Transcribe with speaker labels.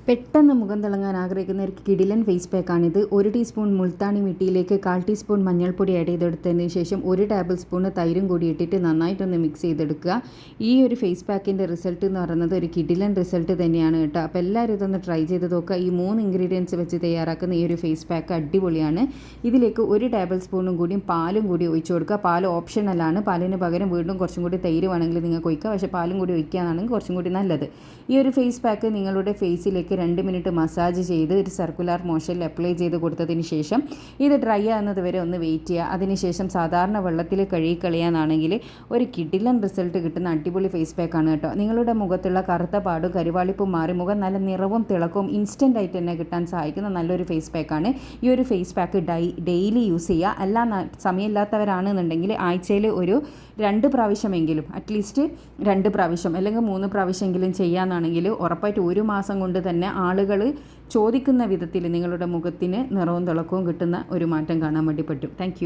Speaker 1: പെട്ടെന്ന് മുഖം തിളങ്ങാൻ ആഗ്രഹിക്കുന്ന ഒരു കിടിലൻ ഫേസ് പാക്കാണിത്. 1 ടീസ്പൂൺ മുൾത്താണി മിട്ടിയിലേക്ക് 1/4 ടീസ്പൂൺ മഞ്ഞൾപ്പൊടി ആഡ് ചെയ്തെടുത്തതിന് ശേഷം 1 ടേബിൾ സ്പൂൺ തൈരും കൂടി ഇട്ടിട്ട് നന്നായിട്ടൊന്ന് മിക്സ് ചെയ്തെടുക്കുക. ഈ ഒരു ഫേസ് പാക്കിൻ്റെ റിസൾട്ട് എന്ന് പറയുന്നത് ഒരു കിടിലൻ റിസൾട്ട് തന്നെയാണ് കേട്ടോ. അപ്പോൾ എല്ലാവരും ഇതൊന്ന് ട്രൈ ചെയ്ത് നോക്കുക. ഈ 3 ഇൻഗ്രീഡിയൻസ് വെച്ച് തയ്യാറാക്കുന്ന ഈ ഒരു ഫേസ് പാക്ക് അടിപൊളിയാണ്. ഇതിലേക്ക് 1 ടേബിൾ സ്പൂണും കൂടിയും പാലും കൂടി ഒഴിച്ചു കൊടുക്കുക. പാൽ ഓപ്ഷണലാണ്. പാലിന് പകരം വീണ്ടും കുറച്ചും കൂടി തൈര് വേണമെങ്കിൽ നിങ്ങൾക്ക് ഒഴിക്കുക. പക്ഷേ പാലും കൂടി ഒഴിക്കുകയാണെങ്കിൽ കുറച്ചും കൂടി നല്ലത്. ഈ ഒരു ഫേസ് പാക്ക് നിങ്ങളുടെ ഫേസിലേക്ക് 2 മിനിറ്റ് മസാജ് ചെയ്ത് ഒരു സർക്കുലർ മോഷനിൽ അപ്ലൈ ചെയ്ത് കൊടുത്തതിന് ശേഷം ഇത് ഡ്രൈ ആകുന്നത് വരെ ഒന്ന് വെയിറ്റ് ചെയ്യുക. അതിനുശേഷം സാധാരണ വെള്ളത്തിൽ കഴുകി കളയാനാണെങ്കിൽ ഒരു കിടിലൻ റിസൾട്ട് കിട്ടുന്ന അടിപൊളി ഫേസ് പാക്കാണ് കേട്ടോ. നിങ്ങളുടെ മുഖത്തുള്ള കറുത്ത പാടും കരിവാളിപ്പും മാറി മുഖം നല്ല നിറവും തിളക്കവും ഇൻസ്റ്റൻ്റ് ആയിട്ട് തന്നെ കിട്ടാൻ സഹായിക്കുന്ന നല്ലൊരു ഫേസ് പാക്കാണ്. ഈ ഒരു ഫേസ് പാക്ക് ഡെയിലി യൂസ് ചെയ്യുക. എല്ലാ സമയമില്ലാത്തവരാണെന്നുണ്ടെങ്കിൽ ആഴ്ചയിൽ ഒരു 2 പ്രാവശ്യമെങ്കിലും അറ്റ്ലീസ്റ്റ് 2 പ്രാവശ്യം അല്ലെങ്കിൽ 3 പ്രാവശ്യമെങ്കിലും ചെയ്യാനാണെങ്കിൽ ഉറപ്പായിട്ട് 1 മാസം കൊണ്ട് തന്നെ ആളുകൾ ചോദിക്കുന്ന വിധത്തിൽ നിങ്ങളുടെ മുഖത്തിന് നിറവും തിളക്കവും കിട്ടുന്ന ഒരു മാറ്റം കാണാൻ വേണ്ടി പറ്റും. താങ്ക്